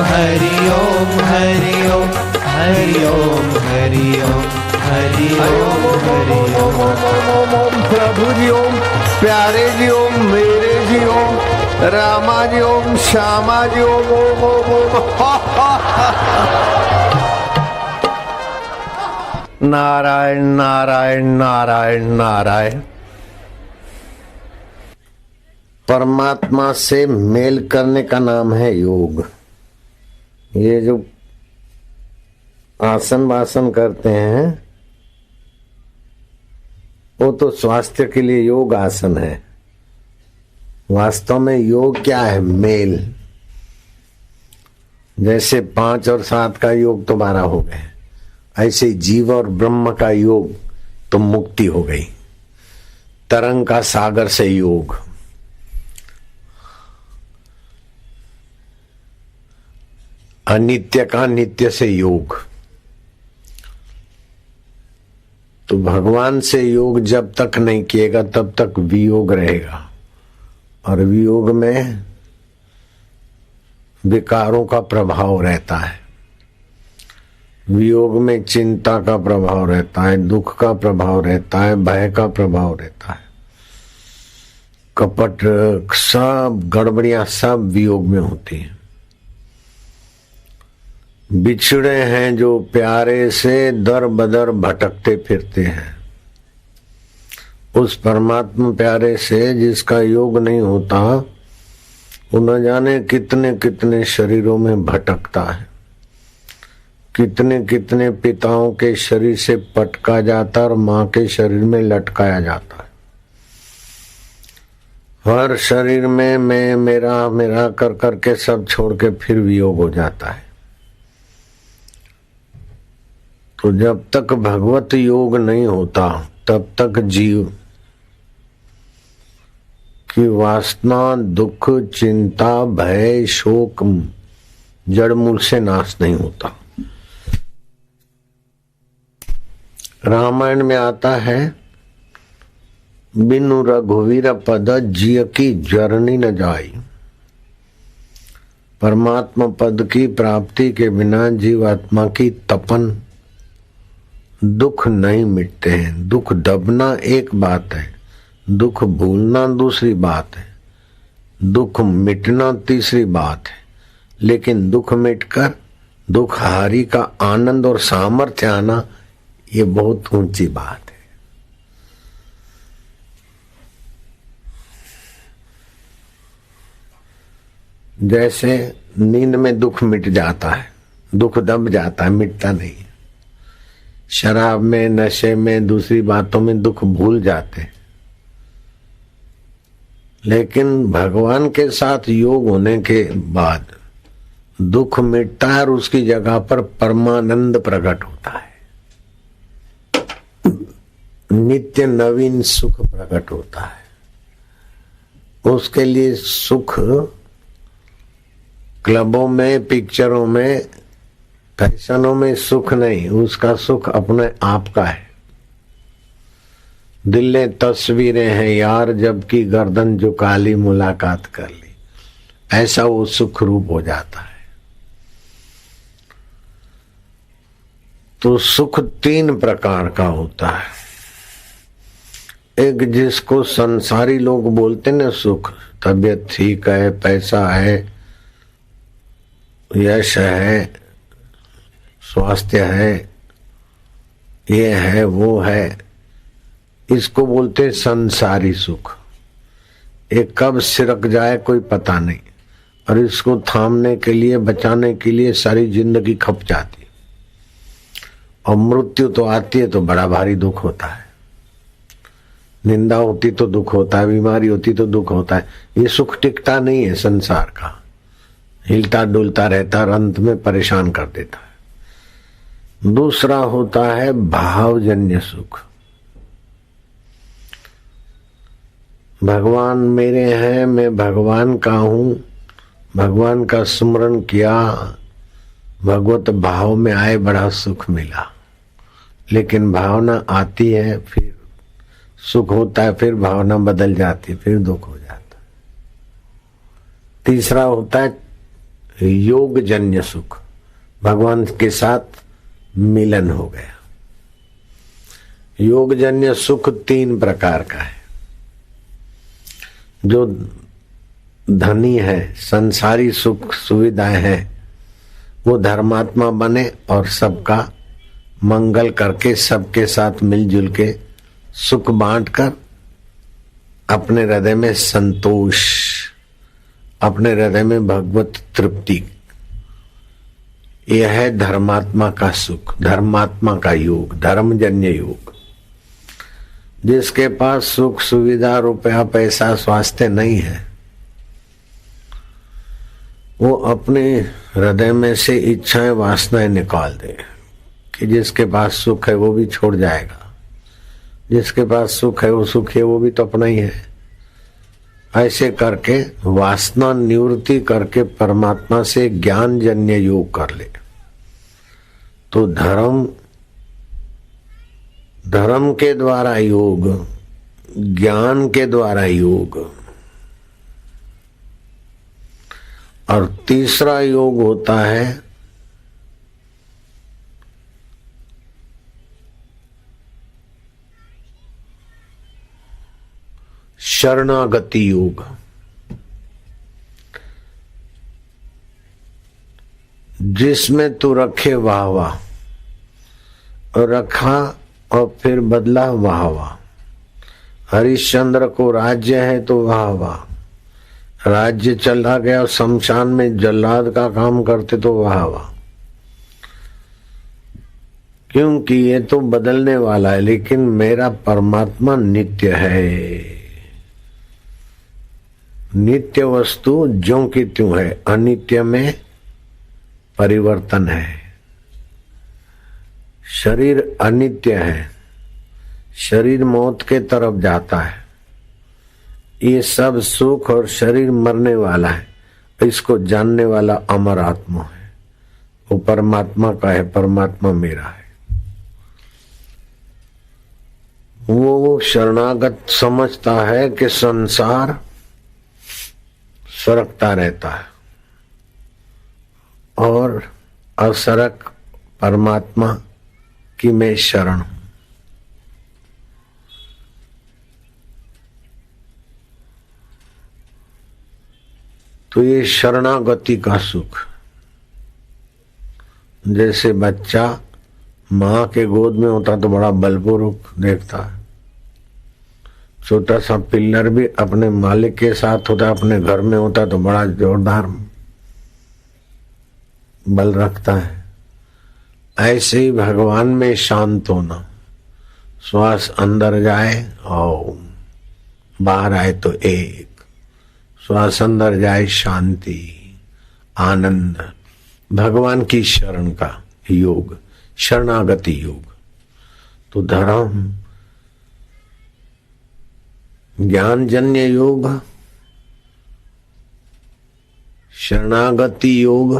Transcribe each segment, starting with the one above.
हरि ओम हरि ओम हरि ओम हरि ओम हरि ओम हरि ओम। प्रभु जी ओम, प्यारे जी ओम, मेरे जी ओम, रामा जी ओम, श्यामा जी ओम, ओम ओम ओम। नारायण नारायण नारायण नारायण। परमात्मा से मेल करने का नाम है योग। ये जो आसन वासन करते हैं वो तो स्वास्थ्य के लिए योग आसन है। वास्तव में योग क्या है? मेल। जैसे 5 और 7 का योग तो 12 हो गए, ऐसे जीव और ब्रह्म का योग तो मुक्ति हो गई। तरंग का सागर से योग, अनित्य का नित्य से योग। तो भगवान से योग जब तक नहीं किएगा तब तक वियोग रहेगा, और वियोग में विकारों का प्रभाव रहता है। वियोग में चिंता का प्रभाव रहता है, दुख का प्रभाव रहता है, भय का प्रभाव रहता है, कपट, सब गड़बड़ियां सब वियोग में होती हैं। बिछड़े हैं जो प्यारे से, दर बदर भटकते फिरते हैं। उस परमात्मा प्यारे से जिसका योग नहीं होता, वो न जाने कितने कितने शरीरों में भटकता है, कितने कितने पिताओं के शरीर से पटका जाता और माँ के शरीर में लटकाया जाता है। हर शरीर में मैं मेरा मेरा कर करके सब छोड़ के फिर वियोग हो जाता है। तो जब तक भगवत योग नहीं होता तब तक जीव की वासना, दुख, चिंता, भय, शोक जड़ मूल से नाश नहीं होता। रामायण में आता है, बिनु रघुवीर पद जिय की जरनी न जाई। परमात्मा पद की प्राप्ति के बिना जीवात्मा की तपन, दुख नहीं मिटते हैं। दुख दबना एक बात है, दुख भूलना दूसरी बात है, दुख मिटना तीसरी बात है। लेकिन दुख मिटकर दुख हारी का आनंद और सामर्थ्य आना, ये बहुत ऊंची बात है। जैसे नींद में दुख मिट जाता है, दुख दब जाता है, मिटता नहीं। शराब में, नशे में, दूसरी बातों में दुख भूल जाते। लेकिन भगवान के साथ योग होने के बाद दुख मिटता है और उसकी जगह पर परमानंद प्रकट होता है। नित्य नवीन सुख प्रकट होता है। उसके लिए सुख क्लबों में, पिक्चरों में, फैशनों में सुख नहीं, उसका सुख अपने आप का है। दिल ने तस्वीरें हैं यार, जबकि गर्दन झुका ली, मुलाकात कर ली, ऐसा वो सुख रूप हो जाता है। तो सुख 3 प्रकार का होता है। एक जिसको संसारी लोग बोलते ना सुख, तबीयत ठीक है, पैसा है, यश है, स्वास्थ्य है, ये है, वो है, इसको बोलते संसारी सुख। ये कब सिरक जाए कोई पता नहीं, और इसको थामने के लिए, बचाने के लिए सारी जिंदगी खप जाती। और मृत्यु तो आती है तो बड़ा भारी दुख होता है। निंदा होती तो दुख होता है, बीमारी होती तो दुख होता है। ये सुख टिकता नहीं है संसार का, हिलता डुलता रहता और अंत में परेशान कर देता है। दूसरा होता है भावजन्य सुख। भगवान मेरे हैं, मैं भगवान का हूं, भगवान का स्मरण किया, भगवत भाव में आए, बड़ा सुख मिला। लेकिन भावना आती है, फिर सुख होता है, फिर भावना बदल जाती है, फिर दुख हो जाता है। तीसरा होता है योग जन्य सुख, भगवान के साथ मिलन हो गया। योग जन्य सुख 3 प्रकार का है। जो धनी है, संसारी सुख सुविधाएं हैं, वो धर्मात्मा बने और सबका मंगल करके सबके साथ मिलजुल के सुख बांटकर अपने हृदय में संतोष, अपने हृदय में भगवत तृप्ति, यह है धर्मात्मा का सुख, धर्मात्मा का योग, धर्मजन्य योग। जिसके पास सुख सुविधा, रुपया पैसा, स्वास्थ्य नहीं है, वो अपने हृदय में से इच्छाएं वासनाएं निकाल दे कि जिसके पास सुख है वो भी छोड़ जाएगा, जिसके पास सुख है वो सुख है, वो भी तो अपना ही है। ऐसे करके वासना निवृत्ति करके परमात्मा से ज्ञान जन्य योग कर ले तो धर्म के द्वारा योग, ज्ञान के द्वारा योग, और तीसरा योग होता है शरणागति योग, जिसमें तू रखे वाह वाह, और रखा और फिर बदला वाह वाह। हरिश्चंद्र को राज्य है तो वाह वाह, राज्य चला गया शमशान में जल्लाद का काम करते तो वाह वाह, क्योंकि ये तो बदलने वाला है, लेकिन मेरा परमात्मा नित्य है। नित्य वस्तु ज्यों की त्यों है, अनित्य में परिवर्तन है। शरीर अनित्य है, शरीर मौत के तरफ जाता है। ये सब सुख और शरीर मरने वाला है, इसको जानने वाला अमर आत्मा है, वो परमात्मा का है, परमात्मा मेरा है। वो शरणागत समझता है कि संसार सरकता रहता है और असरक परमात्मा की मैं शरण हूं। तो ये शरणागति का सुख, जैसे बच्चा माँ के गोद में होता तो बड़ा बलपूर्वक देखता है, छोटा सा पिल्लर भी अपने मालिक के साथ होता, अपने घर में होता तो बड़ा जोरदार बल रखता है। ऐसे ही भगवान में शांत होना, श्वास अंदर जाए और बाहर आए तो एक, श्वास अंदर जाए शांति, आनंद, भगवान की शरण का योग, शरणागति योग। तो धर्म ज्ञानजन्य योग, शरणागति योग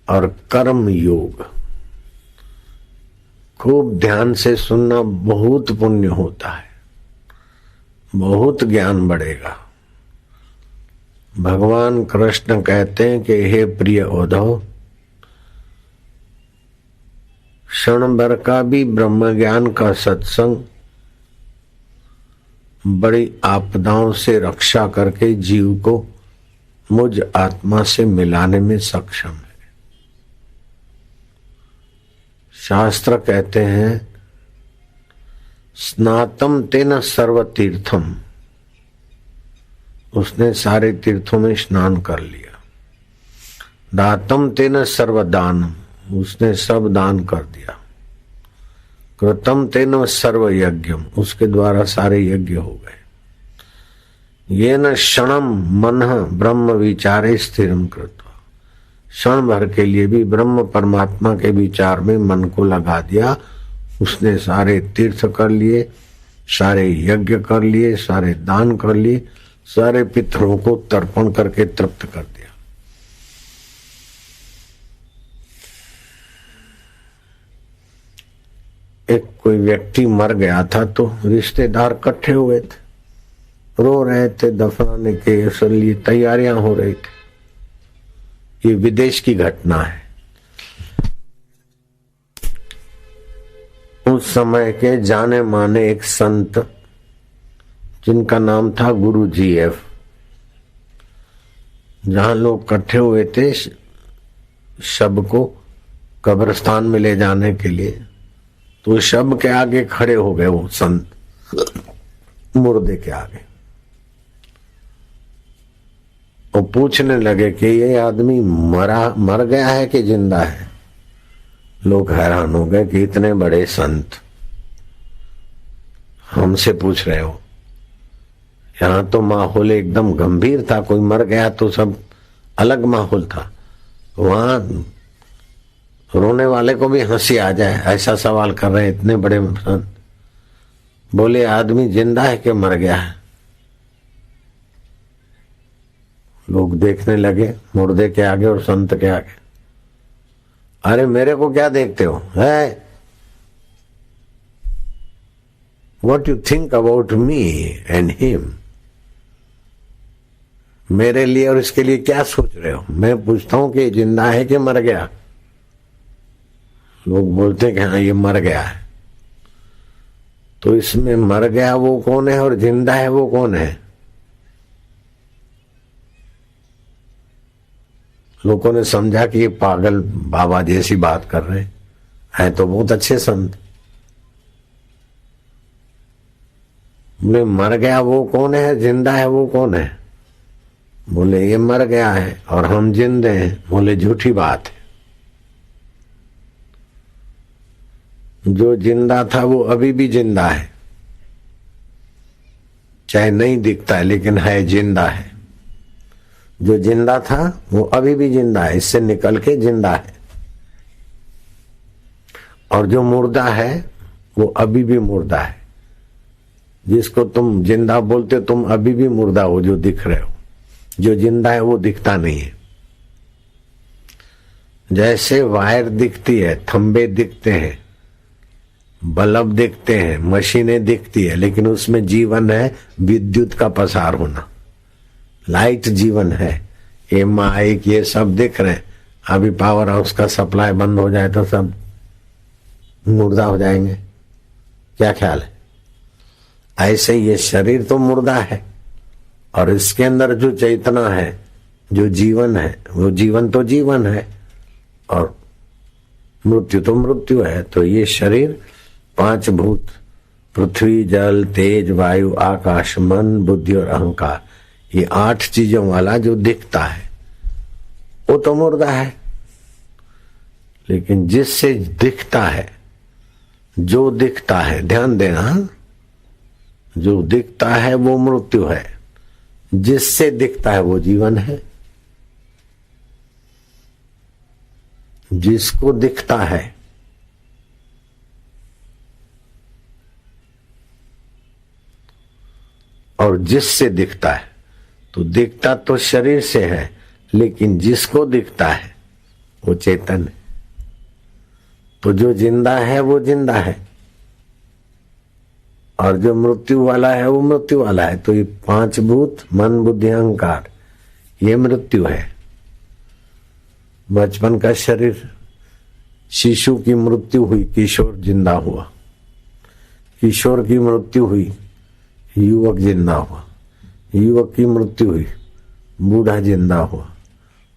और कर्म योग। खूब ध्यान से सुनना, बहुत पुण्य होता है, बहुत ज्ञान बढ़ेगा। भगवान कृष्ण कहते हैं कि हे प्रिय उद्धव, क्षण भर का भी ब्रह्म ज्ञान का सत्संग बड़ी आपदाओं से रक्षा करके जीव को मुझ आत्मा से मिलाने में सक्षम है। शास्त्र कहते हैं स्नातम तेन सर्व तीर्थम, उसने सारे तीर्थों में स्नान कर लिया। दातम तेन सर्वदानम, उसने सब दान कर दिया। कृतम तेन सर्व यज्ञम, उसके द्वारा सारे यज्ञ हो गए। ये न क्षणम मन ब्रह्म विचारे स्थिरम कृत्वा, क्षण भर के लिए भी ब्रह्म परमात्मा के विचार में मन को लगा दिया। उसने सारे तीर्थ कर लिए, सारे यज्ञ कर लिए, सारे दान कर लिए, सारे पितरों को तर्पण करके तृप्त कर दिया। एक कोई व्यक्ति मर गया था तो रिश्तेदार इकट्ठे हुए थे, रो रहे थे दफनाने के लिए तैयारियां हो रही थी। ये विदेश की घटना है। उस समय के जाने माने एक संत जिनका नाम था गुरु जी एफ, जहां लोग इकट्ठे हुए थे शव को कब्रिस्तान में ले जाने के लिए, तो शव के आगे खड़े हो गए वो संत, मुर्दे के आगे, और पूछने लगे कि ये आदमी मर गया है कि जिंदा है। लोग हैरान हो गए कि इतने बड़े संत हमसे पूछ रहे हो। यहां तो माहौल एकदम गंभीर था, कोई मर गया तो सब अलग माहौल था। वहां रोने वाले को भी हंसी आ जाए ऐसा सवाल कर रहे हैं इतने बड़े संत। बोले आदमी जिंदा है कि मर गया है? लोग देखने लगे मुर्दे के आगे और संत के आगे। अरे मेरे को क्या देखते हो है? What you think about me and him? मेरे लिए और इसके लिए क्या सोच रहे हो? मैं पूछता हूं कि जिंदा है कि मर गया? लोग बोलते हैं कि हाँ ये मर गया है। तो इसमें मर गया वो कौन है और जिंदा है वो कौन है? लोगों ने समझा कि ये पागल बाबा जैसी बात कर रहे हैं तो बहुत अच्छे संत। बोले मर गया वो कौन है, जिंदा है वो कौन है? बोले ये मर गया है और हम जिंदे हैं। बोले झूठी बात है, जो जिंदा था वो अभी भी जिंदा है, चाहे नहीं दिखता है लेकिन है, जिंदा है। जो जिंदा था वो अभी भी जिंदा है, इससे निकल के जिंदा है। और जो मुर्दा है वो अभी भी मुर्दा है। जिसको तुम जिंदा बोलते तुम अभी भी मुर्दा हो जो दिख रहे हो। जो जिंदा है वो दिखता नहीं है। जैसे वायर दिखती है, खंबे दिखते हैं, बल्ब दिखते हैं, मशीनें दिखती है, लेकिन उसमें जीवन है, विद्युत का प्रसार होना। लाइट जीवन है। ये माइक ये सब दिख रहे हैं। अभी पावर हाउस का सप्लाई बंद हो जाए तो सब मुर्दा हो जाएंगे। क्या ख्याल है? ऐसे ये शरीर तो मुर्दा है और इसके अंदर जो चेतना है, जो जीवन है, वो जीवन तो जीवन है और मृत्यु तो मृत्यु है। तो ये शरीर 5 भूत, पृथ्वी, जल, तेज, वायु, आकाश, मन, बुद्धि और अहंकार, ये 8 चीजों वाला जो दिखता है वो तो मुर्दा है। लेकिन जिससे दिखता है, जो दिखता है, ध्यान देना, जो दिखता है वो मृत्यु है, जिससे दिखता है वो जीवन है। जिसको दिखता है और जिससे दिखता है, तो दिखता तो शरीर से है, लेकिन जिसको दिखता है वो चेतन है। तो जो जिंदा है वो जिंदा है और जो मृत्यु वाला है वो मृत्यु वाला है। तो ये 5 भूत, मन, बुद्धि, अहंकार, ये मृत्यु है। बचपन का शरीर, शिशु की मृत्यु हुई, किशोर जिंदा हुआ। किशोर की मृत्यु हुई, युवक जिंदा हुआ। युवक की मृत्यु हुई, बूढ़ा जिंदा हुआ।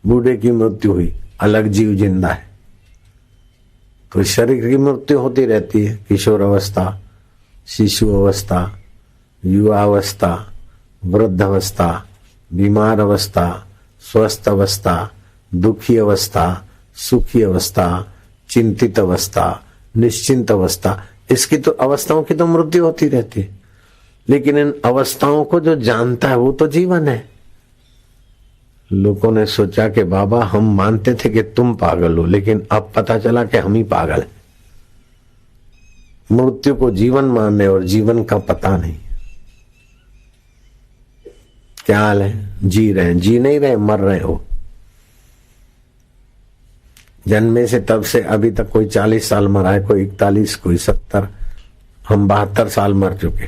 बूढ़े की मृत्यु हुई, अलग जीव जिंदा है। तो शरीर की मृत्यु होती रहती है। किशोर अवस्था, शिशु अवस्था, युवा अवस्था, वृद्ध अवस्था, बीमार अवस्था, स्वस्थ अवस्था, दुखी अवस्था, सुखी अवस्था, चिंतित अवस्था, निश्चिंत अवस्था। इसकी तो अवस्थाओं की तो मृत्यु होती रहती है। लेकिन इन अवस्थाओं को जो जानता है वो तो जीवन है। लोगों ने सोचा कि बाबा हम मानते थे कि तुम पागल हो, लेकिन अब पता चला कि हम ही पागल हैं। मृत्यु को जीवन मानने और जीवन का पता नहीं। क्या हाल है? जी रहे हैं, जी नहीं रहे, मर रहे हो। जन्मे से तब से अभी तक कोई 40 साल मरा है, कोई 41, कोई 70, हम 72 साल मर चुके।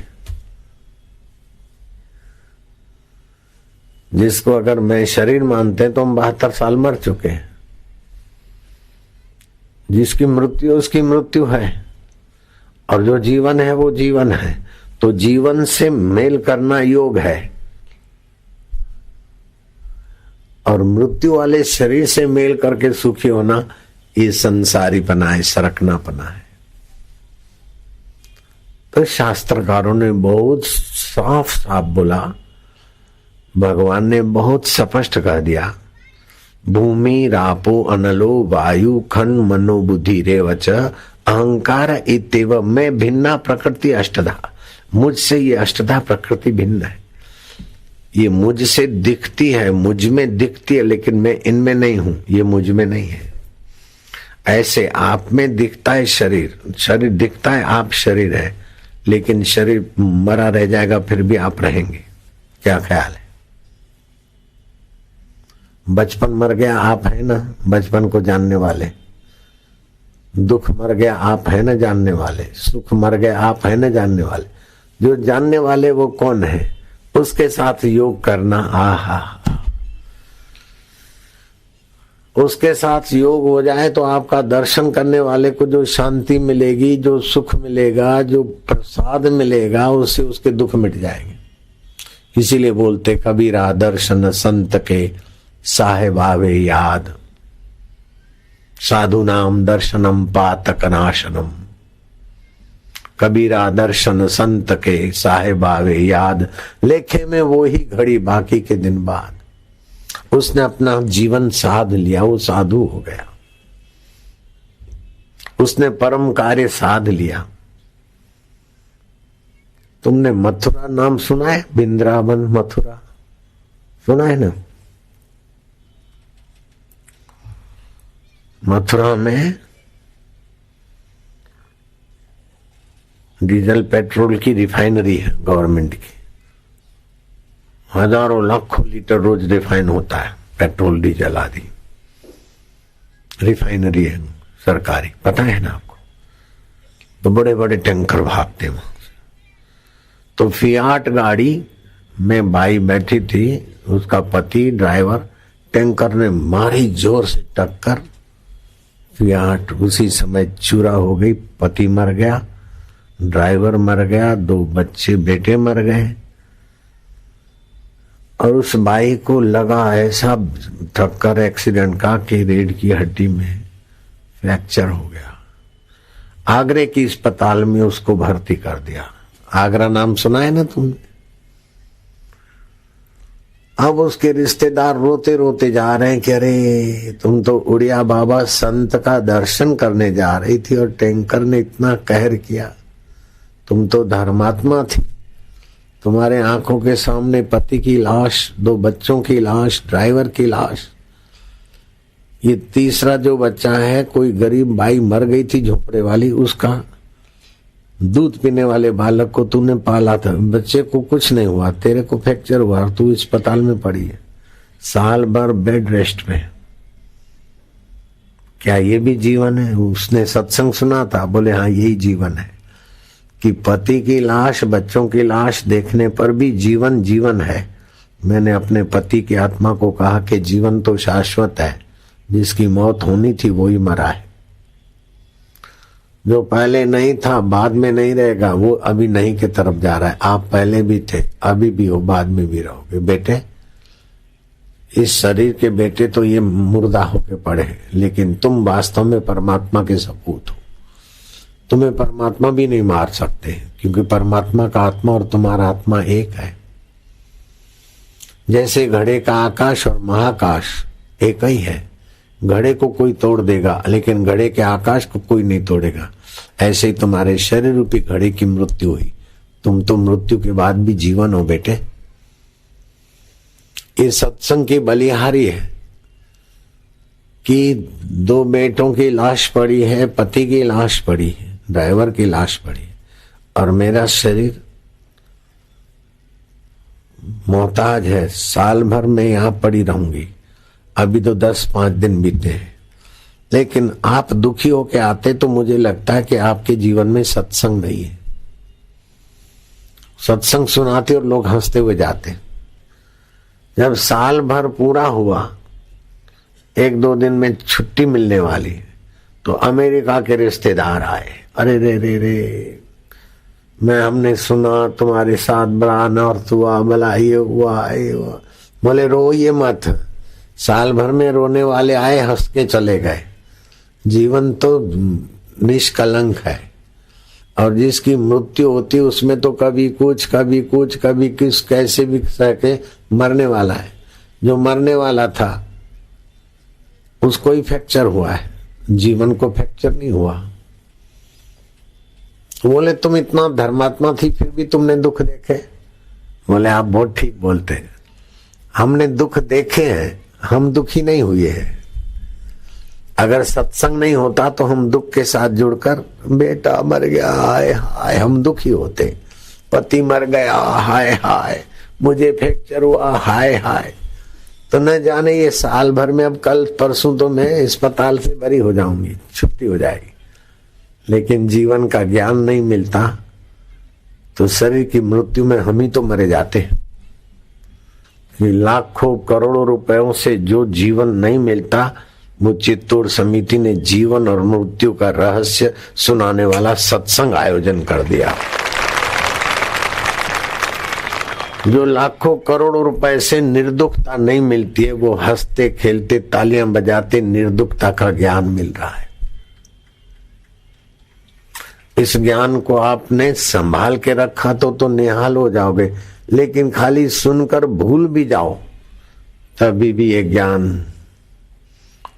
जिसको अगर मैं शरीर मानते हैं तो हम 72 साल मर चुके हैं। जिसकी मृत्यु उसकी मृत्यु है, और जो जीवन है वो जीवन है। तो जीवन से मेल करना योग है, और मृत्यु वाले शरीर से मेल करके सुखी होना ये संसारीपना है, सरकनापना है। तो शास्त्रकारों ने बहुत साफ साफ बोला, भगवान ने बहुत स्पष्ट कह दिया, भूमि रापो अनलो वायु खन मनो बुद्धि रेवच अहंकार इत्येव मैं भिन्ना प्रकृति अष्टधा। मुझसे ये अष्टधा प्रकृति भिन्न है। ये मुझसे दिखती है, मुझ में दिखती है, लेकिन मैं इनमें नहीं हूं, ये मुझ में नहीं है। ऐसे आप में दिखता है शरीर, शरीर दिखता है आप शरीर है, लेकिन शरीर मरा रह जाएगा, फिर भी आप रहेंगे। क्या ख्याल है? बचपन मर गया, आप है ना बचपन को जानने वाले। दुख मर गया, आप है ना जानने वाले। सुख मर गया, आप है ना जानने वाले। जो जानने वाले वो कौन है? उसके साथ योग करना, आहा, उसके साथ योग हो जाए तो आपका दर्शन करने वाले को जो शांति मिलेगी, जो सुख मिलेगा, जो प्रसाद मिलेगा, उससे उसके दुख मिट जाएंगे। इसीलिए बोलते कबीरा दर्शन संत के साहेब आवे याद, साधु नाम दर्शनम पातक नाशनम। कबीरा दर्शन संत के साहेब आवे याद, लेखे में वो ही घड़ी बाकी के दिन बाद। उसने अपना जीवन साध लिया, वो साधु हो गया। उसने परम कार्य साध लिया। तुमने मथुरा नाम सुना है? वृंदावन मथुरा सुना है ना? मथुरा में डीजल पेट्रोल की रिफाइनरी है गवर्नमेंट की। हजारों लाखों लीटर रोज रिफाइन होता है, पेट्रोल डीजल आदि। रिफाइनरी है सरकारी, पता है ना आपको? तो बड़े बड़े टैंकर भागते हैं वहां से। तो फियाट गाड़ी में बाई बैठी थी, उसका पति ड्राइवर। टैंकर ने मारी जोर से टक्कर, फियाट उसी समय चूरा हो गई। पति मर गया, ड्राइवर मर गया, 2 बच्चे बेटे मर गए। और उस बाई को लगा ऐसा टक्कर एक्सीडेंट का कि रीढ़ की हड्डी में फ्रैक्चर हो गया। आगरे की अस्पताल में उसको भर्ती कर दिया। आगरा नाम सुना है ना तुमने? अब उसके रिश्तेदार रोते रोते जा रहे हैं कि अरे तुम तो उड़िया बाबा संत का दर्शन करने जा रही थी और टैंकर ने इतना कहर किया। तुम तो धर्मात्मा थी, तुम्हारे आंखों के सामने पति की लाश, 2 बच्चों की लाश, ड्राइवर की लाश, ये तीसरा जो बच्चा है कोई गरीब बाई मर गई थी झोपड़े वाली, उसका दूध पीने वाले बालक को तूने पाला था। बच्चे को कुछ नहीं हुआ, तेरे को फ्रैक्चर हुआ, तू अस्पताल में पड़ी है, साल भर बेड रेस्ट में। क्या ये भी जीवन है? उसने सत्संग सुना था, बोले हाँ यही जीवन है कि पति की लाश, बच्चों की लाश देखने पर भी जीवन जीवन है। मैंने अपने पति की आत्मा को कहा कि जीवन तो शाश्वत है, जिसकी मौत होनी थी वो ही मरा है। जो पहले नहीं था बाद में नहीं रहेगा, वो अभी नहीं की तरफ जा रहा है। आप पहले भी थे, अभी भी हो, बाद में भी रहोगे। बेटे, इस शरीर के बेटे तो ये मुर्दा होके पड़े हैं, लेकिन तुम वास्तव में परमात्मा के सपूत हो। तुम्हें परमात्मा भी नहीं मार सकते, क्योंकि परमात्मा का आत्मा और तुम्हारा आत्मा एक है। जैसे घड़े का आकाश और महाकाश एक ही है। घड़े को कोई तोड़ देगा, लेकिन घड़े के आकाश को कोई नहीं तोड़ेगा। ऐसे ही तुम्हारे शरीर रूपी घड़े की मृत्यु हुई, तुम तो मृत्यु के बाद भी जीवन हो बेटे। ये सत्संग की बलिहारी है कि 2 बेटों की लाश पड़ी है, पति की लाश पड़ी है, ड्राइवर की लाश पड़ी है, और मेरा शरीर मोहताज है। साल भर में यहां पड़ी रहूंगी, अभी तो 10-5 दिन बीते हैं। लेकिन आप दुखी होके आते तो मुझे लगता है कि आपके जीवन में सत्संग नहीं है। सत्संग सुनाते और लोग हंसते हुए जाते, जब साल भर पूरा हुआ, 1-2 दिन में छुट्टी मिलने वाली, तो अमेरिका के रिश्तेदार आए। अरे रे रे रे, हमने सुना तुम्हारे साथ बड़ा अनर्थ हुआ, भला ये हुआ ये हुआ। बोले रोइए मत, साल भर में रोने वाले आए, हंस के चले गए। जीवन तो निष्कलंक है, और जिसकी मृत्यु होती उसमें तो कभी कुछ कभी कुछ कभी किस कैसे भी सके मरने वाला है। जो मरने वाला था उसको ही फ्रैक्चर हुआ है, जीवन को फ्रैक्चर नहीं हुआ। बोले तुम इतना धर्मात्मा थी फिर भी तुमने दुख देखे। बोले आप बहुत ठीक बोलते हैं, हमने दुख देखे हैं, हम दुखी नहीं हुए हैं। अगर सत्संग नहीं होता तो हम दुख के साथ जुड़कर बेटा मर गया हाय हाय हम दुखी होते, पति मर गया हाय हाय, मुझे फ्रैक्चर हुआ हाय हाय। तो न जाने ये साल भर में, अब कल परसों तो मैं अस्पताल से बरी हो जाऊंगी, छुट्टी हो जाएगी। लेकिन जीवन का ज्ञान नहीं मिलता तो शरीर की मृत्यु में हम ही तो मरे जाते हैं। लाखों करोड़ों रुपयों से जो जीवन नहीं मिलता, वो चित्तौड़ समिति ने जीवन और मृत्यु का रहस्य सुनाने वाला सत्संग आयोजन कर दिया। जो लाखों करोड़ों रुपए से निर्दुखता नहीं मिलती है, वो हंसते खेलते तालियां बजाते निर्दुखता का ज्ञान मिल रहा है। इस ज्ञान को आपने संभाल के रखा तो निहाल हो जाओगे, लेकिन खाली सुनकर भूल भी जाओ तभी भी ये ज्ञान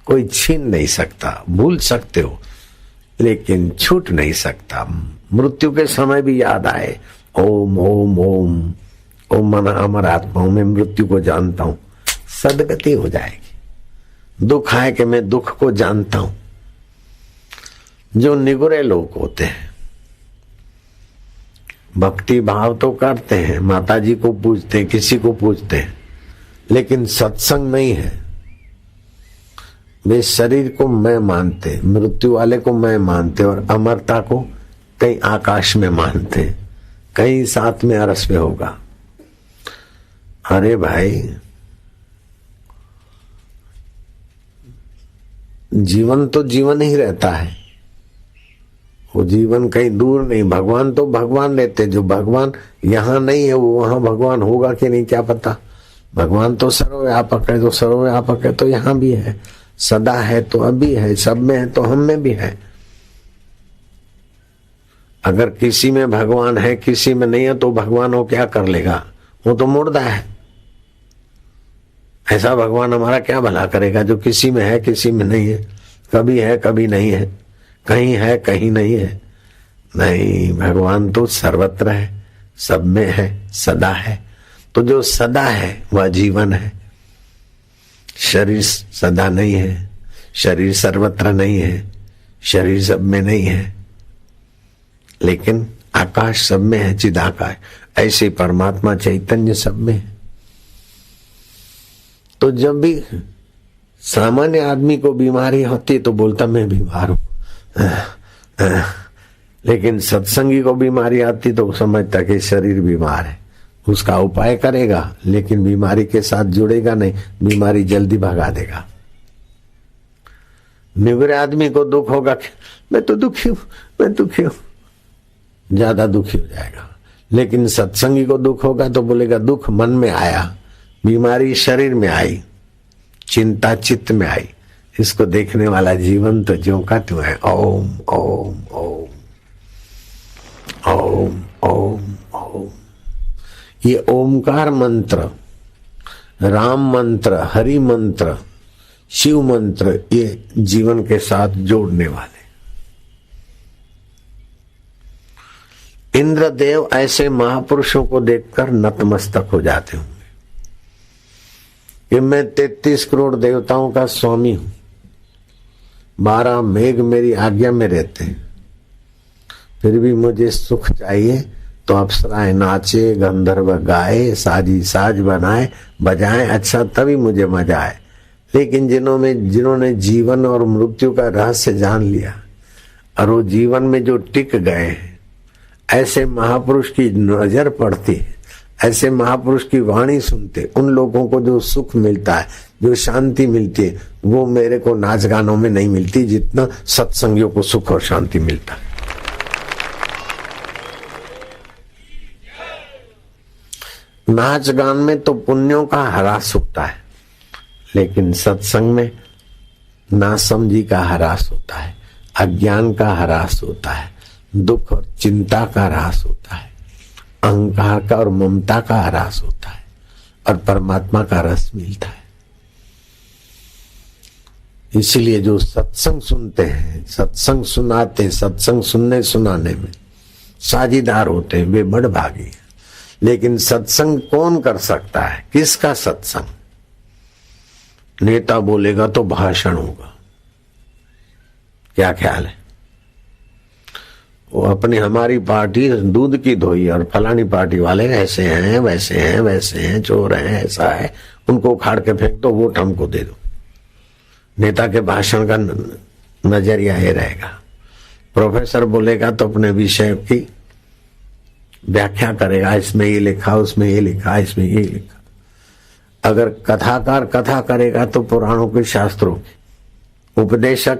कोई छीन नहीं सकता। भूल सकते हो लेकिन छूट नहीं सकता। मृत्यु के समय भी याद आए ओम ओम ओम ओम, मन अमर आत्माओं में मृत्यु को जानता हूं, सदगति हो जाएगी। दुख आए कि मैं दुख को जानता हूं। जो निगुरे लोग होते हैं भक्ति भाव तो करते हैं, माता जी को पूजते हैं, किसी को पूजते हैं, लेकिन सत्संग नहीं है। वे शरीर को मैं मानते, मृत्यु वाले को मैं मानते, और अमरता को कहीं आकाश में मानते, कहीं साथ में अरस में होगा। अरे भाई, जीवन तो जीवन ही रहता है, वो जीवन कहीं दूर नहीं। भगवान तो भगवान रहते, जो भगवान यहाँ नहीं है वो वहां भगवान होगा कि नहीं क्या पता। भगवान तो सर्वव्यापक है, तो सर्वव्यापक है तो यहाँ भी है, सदा है तो अभी है, सब में है तो हम में भी है। अगर किसी में भगवान है किसी में नहीं है तो भगवान वो क्या कर लेगा, वो तो मुर्दा है। ऐसा भगवान हमारा क्या भला करेगा जो किसी में है किसी में नहीं है, कभी है कभी नहीं है, कहीं है कहीं नहीं है। नहीं, भगवान तो सर्वत्र है, सब में है, सदा है। तो जो सदा है वह जीवन है। शरीर सदा नहीं है, शरीर सर्वत्र नहीं है, शरीर सब में नहीं है, लेकिन आकाश सब में है, चिदाकाश। ऐसे परमात्मा चैतन्य सब में है। तो जब भी सामान्य आदमी को बीमारी होती तो बोलता मैं बीमार हूं, लेकिन सत्संगी को बीमारी आती तो समझता कि शरीर बीमार है। उसका उपाय करेगा लेकिन बीमारी के साथ जुड़ेगा नहीं, बीमारी जल्दी भगा देगा। निगुरे आदमी को दुख होगा कि मैं तो दुखी हूं, मैं दुखी हूं, ज्यादा दुखी हो जाएगा। लेकिन सत्संगी को दुख होगा तो बोलेगा दुख मन में आया, बीमारी शरीर में आई, चिंता चित्त में आई। इसको देखने वाला जीवन तो ज्यों का त्यों है। ओम ओम ओम ओम ओम ओम। ये ओमकार मंत्र, राम मंत्र, हरि मंत्र, शिव मंत्र, ये जीवन के साथ जोड़ने वाले। इंद्रदेव ऐसे महापुरुषों को देखकर नतमस्तक हो जाते होंगे कि मैं 33 करोड़ देवताओं का स्वामी हूं, 12 मेघ मेरी आज्ञा में रहते हैं, फिर भी मुझे सुख चाहिए तो अप्सराएं नाचे, गंधर्व गाए, साजी साज बनाए बजाएं, अच्छा तभी मुझे मजा आए। लेकिन जिन्होंने जीवन और मृत्यु का रहस्य जान लिया और वो जीवन में जो टिक गए, ऐसे महापुरुष की नजर पड़ती है, ऐसे महापुरुष की वाणी सुनते उन लोगों को जो सुख मिलता है, जो शांति मिलती है, वो मेरे को नाच गानों में नहीं मिलती जितना सत्संगियों को सुख और शांति मिलता है। नाच गान में तो पुण्यों का ह्रास होता है, लेकिन सत्संग में नासमझी का ह्रास होता है, अज्ञान का ह्रास होता है, दुख और चिंता का ह्रास होता है, अहंकार का और ममता का ह्रास होता है और परमात्मा का रस मिलता है। इसलिए जो सत्संग सुनते हैं, सत्संग सुनाते, सत्संग सुनने सुनाने में साझीदार होते हैं, वे बड़ भागी हैं। लेकिन सत्संग कौन कर सकता है? किसका सत्संग? नेता बोलेगा तो भाषण होगा, क्या ख्याल है? वो अपनी हमारी पार्टी दूध की धोई और फलानी पार्टी वाले ऐसे हैं, वैसे हैं, वैसे हैं, चोर हैं, ऐसा है, उनको उखाड़ के फेंक दो, वोट हमको दे दो। नेता के भाषण का नजरिया ये रहेगा। प्रोफेसर बोलेगा तो अपने विषय की व्याख्या करेगा, इसमें ये लिखा, उसमें ये लिखा, इसमें ये लिखा। अगर कथाकार कथा करेगा तो पुराणों के, शास्त्रों की। उपदेशक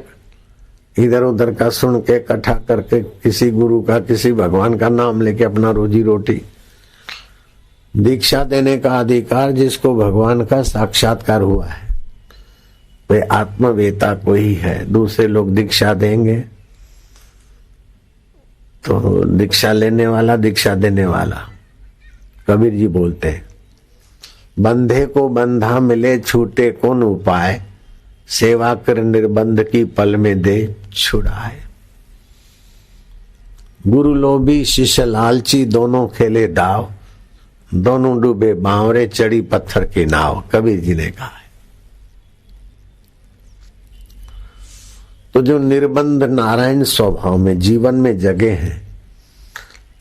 इधर उधर का सुन के इकट्ठा करके किसी गुरु का, किसी भगवान का नाम लेके अपना रोजी रोटी। दीक्षा देने का अधिकार जिसको भगवान का साक्षात्कार हुआ है, वे आत्मवेता को ही है। दूसरे लोग दीक्षा देंगे तो दीक्षा लेने वाला, दीक्षा देने वाला। कबीर जी बोलते हैं, बंधे को बंधा मिले, छूटे कौन उपाय, सेवा कर निर्बंध की पल में दे छुड़ाए। गुरु लोभी शिष्य लालची, दोनों खेले दाव, दोनों डूबे बावरे, चढ़ी पत्थर की नाव। कबीर जी ने कहा है। तो जो निर्बंध नारायण स्वभाव में जीवन में जगे हैं,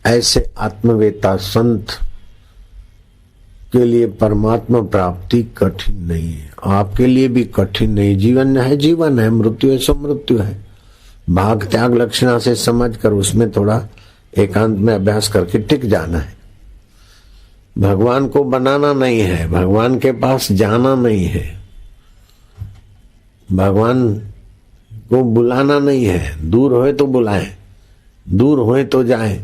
ऐसे आत्मवेता संत के लिए परमात्मा प्राप्ति कठिन नहीं है। आपके लिए भी कठिन नहीं। जीवन है, जीवन है, मृत्यु है सो मृत्यु है। भाग त्याग लक्षणा से समझ कर उसमें थोड़ा एकांत में अभ्यास करके टिक जाना है। भगवान को बनाना नहीं है, भगवान के पास जाना नहीं है, भगवान को बुलाना नहीं है। दूर होए तो बुलाएं, दूर होए तो जाएं,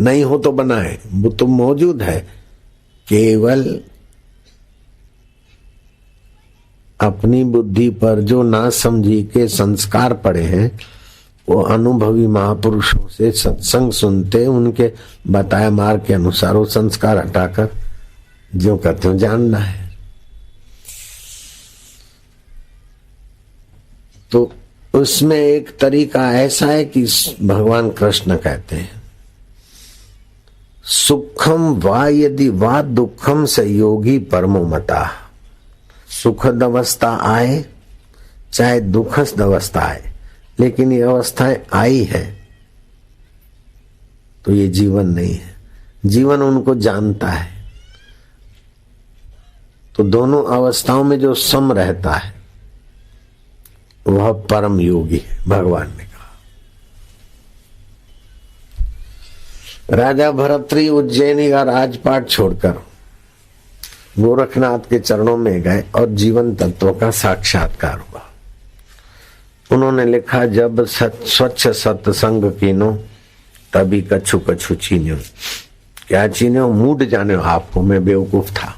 नहीं हो तो बनाए। वो तो मौजूद है, केवल अपनी बुद्धि पर जो ना समझी के संस्कार पड़े हैं, वो अनुभवी महापुरुषों से सत्संग सुनते, उनके बताए मार्ग के अनुसार वो संस्कार हटाकर जो कहते हो जानना है। तो उसमें एक तरीका ऐसा है कि भगवान कृष्ण कहते हैं, सुखम वा यदि वा दुखम से योगी परमो मता। सुखद अवस्था आए चाहे दुखद अवस्था आए, लेकिन ये अवस्थाएं आई है तो ये जीवन नहीं है। जीवन उनको जानता है। तो दोनों अवस्थाओं में जो सम रहता है वह परम योगी है, भगवान ने कहा। राजा भरतरी उज्जैनी का राजपाट छोड़कर गोरखनाथ के चरणों में गए और जीवन तत्व का साक्षात्कार हुआ। उन्होंने लिखा, जब स्वच्छ सत्संग कीनो तभी कछु कछु चीन्यो। क्या चीन्यो? मूड जाने आपको। मैं बेवकूफ था,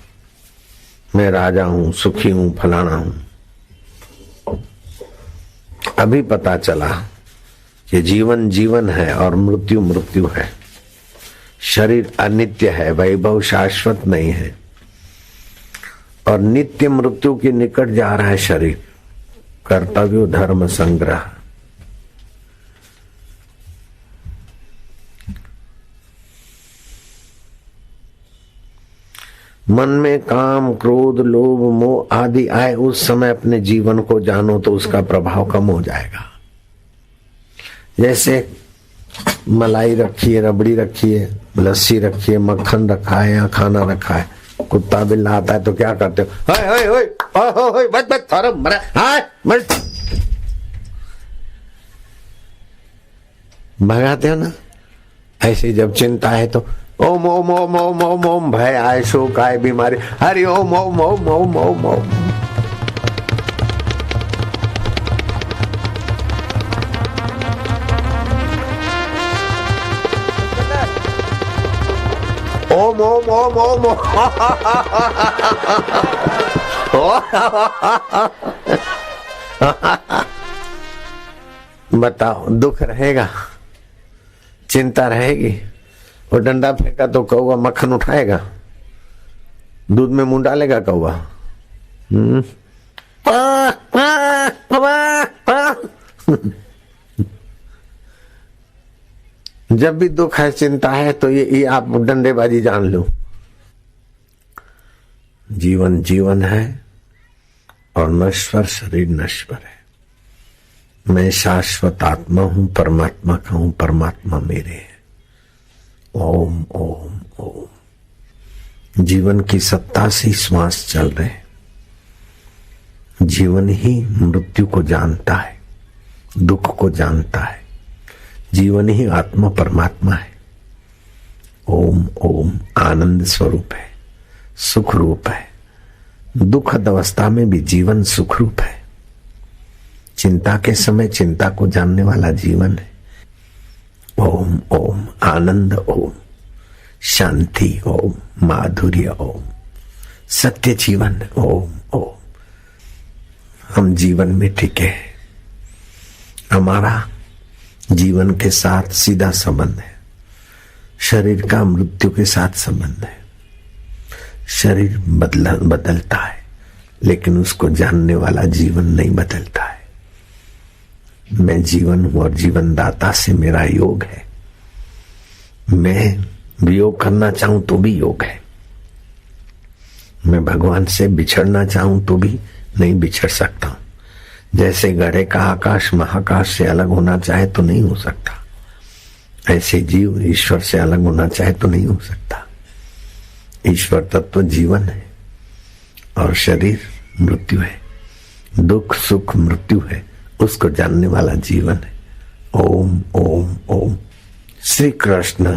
मैं राजा हूं, सुखी हूं, फलाना हूं। अभी पता चला कि जीवन जीवन है और मृत्यु मृत्यु है। शरीर अनित्य है, वैभव शाश्वत नहीं है और नित्य मृत्यु के निकट जा रहा है शरीर। कर्तव्य धर्म संग्रह। मन में काम, क्रोध, लोभ, मोह आदि आए, उस समय अपने जीवन को जानो तो उसका प्रभाव कम हो जाएगा। जैसे मलाई रखी है, रबड़ी रखी है, लस्सी रखी है, मक्खन रखा है या खाना रखा है, कुत्ता बिल्ला आता है तो क्या करते हो? ओए ओए ओए ओए ओए बस बस थोड़ा मरा, हाय मर, भगाते हो ना। ऐसे जब चिंता है तो ओम ओम ओम ओम ओम ओम, भय आए शोक आए बीमारी, हरि ओम ओम ओम ओम ओम ओम। ओम ओम ओम ओम बताओ, दुख रहेगा, चिंता रहेगी। और डंडा फेंका तो कौवा मक्खन उठाएगा, दूध में मुंह डालेगा कौवा। जब भी दुख है, चिंता है, तो ये आप डंडेबाजी जान लो। जीवन जीवन है और नश्वर शरीर नश्वर है। मैं शाश्वत आत्मा हूं, परमात्मा का हूं, परमात्मा मेरे है। ओम ओम ओम। जीवन की 87 श्वास चल रहे। जीवन ही मृत्यु को जानता है, दुख को जानता है। जीवन ही आत्मा परमात्मा है। ओम ओम आनंद स्वरूप है, सुख रूप है। दुखद अवस्था में भी जीवन सुख रूप है। चिंता के समय चिंता को जानने वाला जीवन है। ओम ओम आनंद, ओम शांति, ओम माधुर्य, ओम सत्य जीवन, ओम ओम। हम जीवन में टिके। हमारा जीवन के साथ सीधा संबंध है। शरीर का मृत्यु के साथ संबंध है। शरीर बदलता है, लेकिन उसको जानने वाला जीवन नहीं बदलता है। मैं जीवन हूं और जीवन दाता से मेरा योग है। मैं वियोग करना चाहूं तो भी योग है। मैं भगवान से बिछड़ना चाहूं तो भी नहीं बिछड़ सकता हूं। जैसे घड़े का आकाश महाकाश से अलग होना चाहे तो नहीं हो सकता, ऐसे जीव ईश्वर से अलग होना चाहे तो नहीं हो सकता। ईश्वर तत्व जीवन है और शरीर मृत्यु है। दुख सुख मृत्यु है, उसको जानने वाला जीवन है। ओम ओम ओम। श्री कृष्ण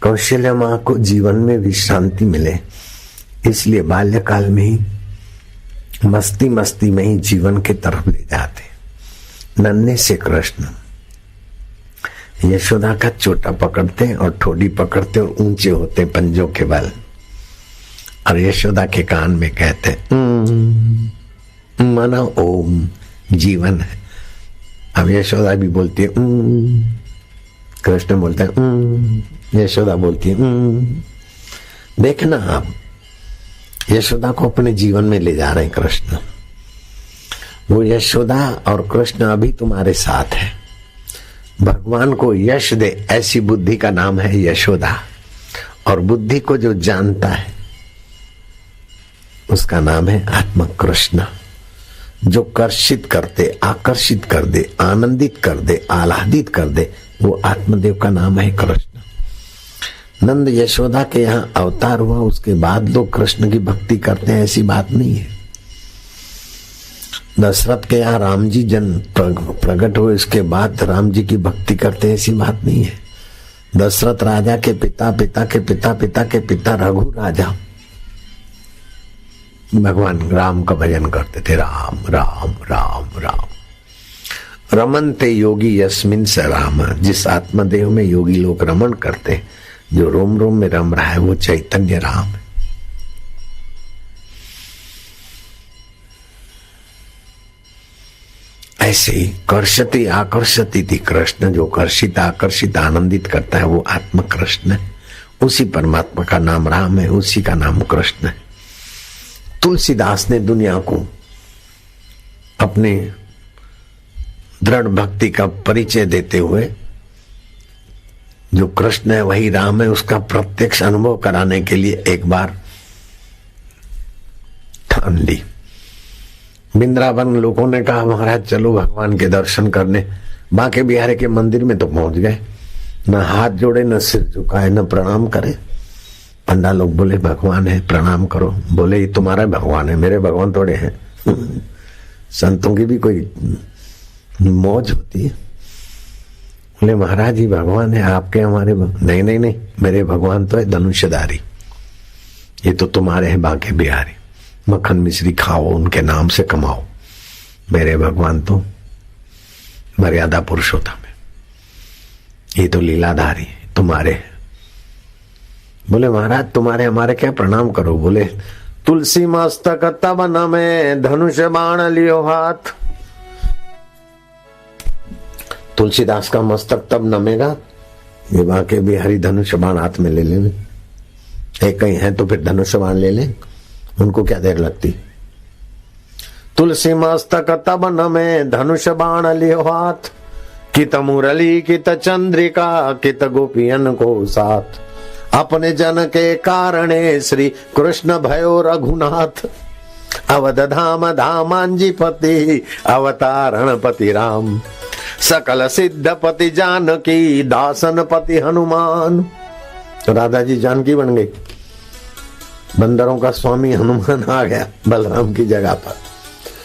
कौशल्या माँ को जीवन में विश्रांति मिले, इसलिए बाल्यकाल में ही मस्ती मस्ती में ही जीवन की तरफ ले जाते। नन्हे से कृष्ण यशोदा का चोटा पकड़ते और ठोडी पकड़ते और ऊंचे होते पंजों के बल, और यशोदा के कान में कहते माना ओम जीवन है। अब यशोदा भी बोलती है कृष्ण बोलते हैं यशोदा बोलती है देखना आप यशोदा को अपने जीवन में ले जा रहे हैं कृष्ण। वो यशोदा और कृष्ण अभी तुम्हारे साथ है। भगवान को यश दे ऐसी बुद्धि का नाम है यशोदा, और बुद्धि को जो जानता है उसका नाम है आत्मा कृष्ण। जो कर्षित करते, आकर्षित कर दे, आनंदित कर दे, आह्लादित कर दे, वो आत्मदेव का नाम है कृष्ण। नंद यशोदा के यहाँ अवतार हुआ, उसके बाद लोग कृष्ण की भक्ति करते हैं, ऐसी बात नहीं है। दशरथ के यहाँ राम जी जन प्रकट हुए, इसके बाद राम जी की भक्ति करते हैं, ऐसी बात नहीं है। दशरथ राजा के पिता, पिता के पिता, पिता के पिता रघु राजा भगवान राम का भजन करते थे। राम राम राम राम रमनते योगी यस्मिन स राम। जिस आत्मदेव में योगी लोग रमन करते, जो रोम रोम में रम रहा है, वो चैतन्य राम है। ऐसे ही कर्षति आकर्षति थी कृष्ण, जो कर्षित आकर्षित आनंदित करता है वो आत्म कृष्ण है। उसी परमात्मा का नाम राम है, उसी का नाम कृष्ण है। तुलसीदास ने दुनिया को अपने दृढ़ भक्ति का परिचय देते हुए जो कृष्ण है वही राम है, उसका प्रत्यक्ष अनुभव कराने के लिए एक बार ठान ली। वृंदावन लोगों ने कहा महाराज चलो भगवान के दर्शन करने। बांके बिहारी के मंदिर में तो पहुंच गए, न हाथ जोड़े, न सिर झुकाए, न प्रणाम करे। पंडा लोग बोले भगवान है प्रणाम करो। बोले ये तुम्हारा भगवान है, मेरे भगवान थोड़े हैं। संतों की भी कोई मौज होती है। बोले महाराज जी भगवान है आपके हमारे नहीं नहीं नहीं, मेरे भगवान तो है धनुष्यधारी, ये तो तुम्हारे हैं बांके बिहारी, मक्खन मिश्री खाओ उनके नाम से कमाओ, मेरे भगवान तो मर्यादा पुरुषोत्तम है, ये तो लीलाधारी तुम्हारे हैं। बोले महाराज तुम्हारे हमारे क्या प्रणाम करो। बोले तुलसी मस्तक तब नमे धनुष बाण लियो हाथ, तुलसीदास का मस्तक तब नमेगा, ये बांके बिहारी धनुष बाण हाथ में ले लेने, एक कहीं है तो फिर धनुष बाण ले ले, उनको क्या देर लगती। तुलसी मस्तक तब नमे धनुष बाण लियो हाथ, कित मुरली कित चंद्रिका कित गोपियन को साथ, अपने जन के कारणे श्री कृष्ण भयो रघुनाथ, अवध धाम धामांजी पति अवतारण पति राम, सकल सिद्ध पति जानकी दासन पति हनुमान। तो राधा जी जानकी बन गई, बंदरों का स्वामी हनुमान आ गया बलराम की जगह पर।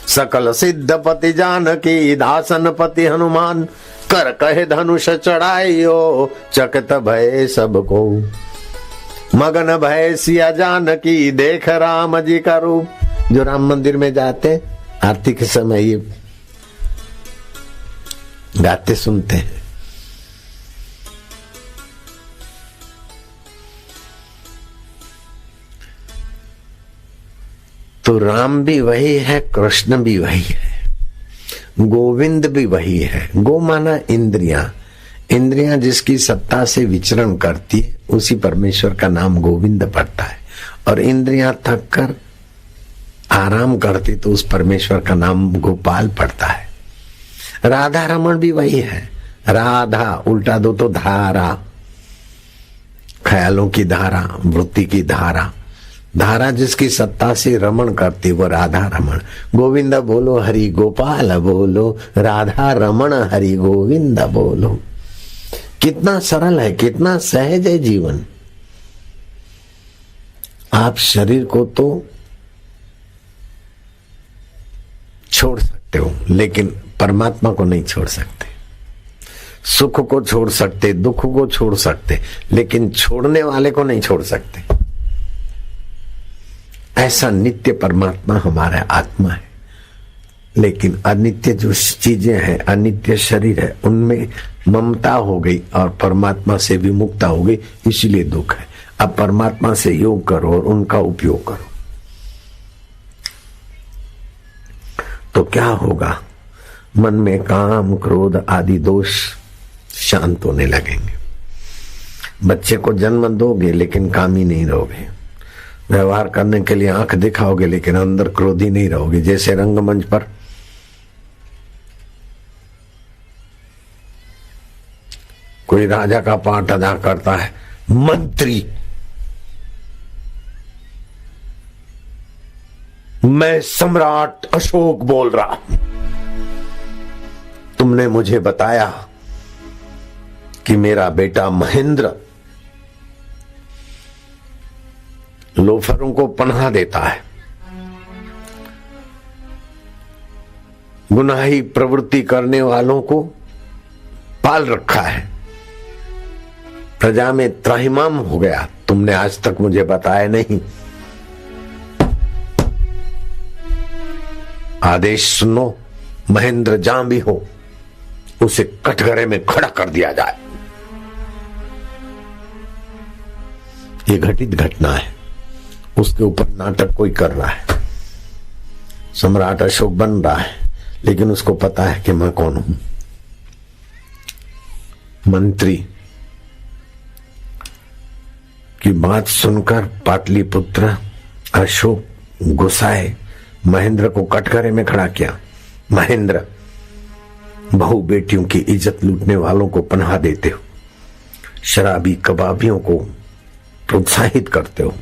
सकल सिद्ध पति जानकी दासन पति हनुमान, कर कहे धनुष चढ़ाइयो चकत भय सबको, मगन भय सिया जानकी देख राम जी का रूप। जो राम मंदिर में जाते आरती के समय ये गाते सुनते हैं। तो राम भी वही है, कृष्ण भी वही है, गोविंद भी वही है। गो माना इंद्रियां, इंद्रियां जिसकी सत्ता से विचरण करती है उसी परमेश्वर का नाम गोविंद पड़ता है, और इंद्रियां थक कर आराम करती तो उस परमेश्वर का नाम गोपाल पड़ता है। राधा रमण भी वही है, राधा उल्टा दो तो धारा, ख्यालों की धारा, वृत्ति की धारा, धारा जिसकी सत्ता से रमण करती वो राधा रमण। गोविंद बोलो हरि गोपाल बोलो, राधा रमण हरि गोविंद बोलो। कितना सरल है, कितना सहज है जीवन। आप शरीर को तो छोड़ सकते हो लेकिन परमात्मा को नहीं छोड़ सकते। सुख को छोड़ सकते, दुख को छोड़ सकते, लेकिन छोड़ने वाले को नहीं छोड़ सकते। ऐसा नित्य परमात्मा हमारा आत्मा है, लेकिन अनित्य जो चीजें हैं, अनित्य शरीर है, उनमें ममता हो गई और परमात्मा से विमुक्ता हो गई, इसलिए दुख है। अब परमात्मा से योग करो और उनका उपयोग करो तो क्या होगा? मन में काम क्रोध आदि दोष शांत होने लगेंगे। बच्चे को जन्म दोगे लेकिन कामी नहीं रहोगे, व्यवहार करने के लिए आंख दिखाओगे लेकिन अंदर क्रोधी नहीं रहोगे। जैसे रंगमंच पर कोई राजा का पाठ अदा करता है, मंत्री मैं सम्राट अशोक बोल रहा हूं, तुमने मुझे बताया कि मेरा बेटा महेंद्र लोफरों को पनाह देता है, गुनाही प्रवृत्ति करने वालों को पाल रखा है, प्रजा में त्राहिमाम हो गया, तुमने आज तक मुझे बताया नहीं। आदेश सुनो, महेंद्र जहां भी हो उसे कटघरे में खड़ा कर दिया जाए। ये घटित घटना है, उसके ऊपर नाटक कोई कर रहा है। सम्राट अशोक बन रहा है लेकिन उसको पता है कि मैं कौन हूं। मंत्री की बात सुनकर पाटलिपुत्र अशोक गुस्साए, महेंद्र को कटघरे में खड़ा किया। महेंद्र, बहु बेटियों की इज्जत लूटने वालों को पनाह देते हो, शराबी कबाबियों को प्रोत्साहित करते हो,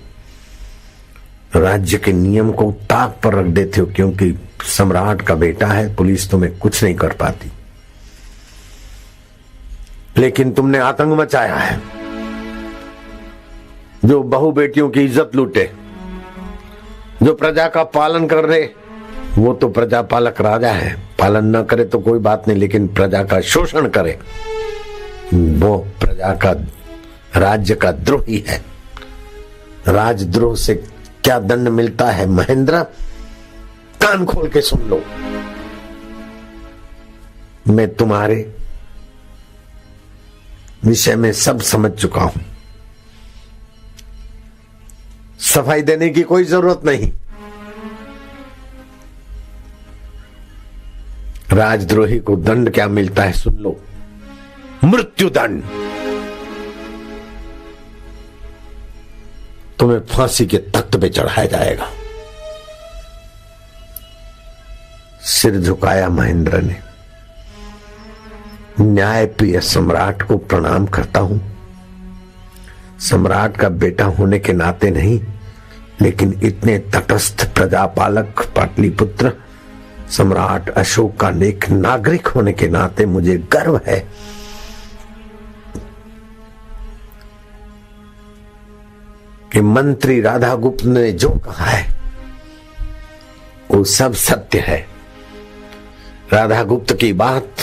राज्य के नियम को ताक पर रख देते हो क्योंकि सम्राट का बेटा है, पुलिस तुम्हें कुछ नहीं कर पाती। लेकिन तुमने आतंक मचाया है, जो बहु बेटियों की इज्जत लूटे, जो प्रजा का पालन कर रहे, वो तो प्रजा पालक राजा है, पालन न करे तो कोई बात नहीं, लेकिन प्रजा का शोषण करे वो प्रजा का, राज्य का द्रोही है। राजद्रोह से क्या दंड मिलता है महेंद्र, कान खोल के सुन लो। मैं तुम्हारे विषय में सब समझ चुका हूं, सफाई देने की कोई जरूरत नहीं। राजद्रोही को दंड क्या मिलता है सुन लो, मृत्यु दंड। तुम्हें फांसी के तख्त पे चढ़ाया जाएगा। सिर झुकाया महेंद्र ने। न्यायप्रिय सम्राट को प्रणाम करता हूं। सम्राट का बेटा होने के नाते नहीं, लेकिन इतने तटस्थ प्रजापालक पाटलिपुत्र सम्राट अशोक का नेक नागरिक होने के नाते मुझे गर्व है कि मंत्री राधागुप्त ने जो कहा है वो सब सत्य है। राधागुप्त की बात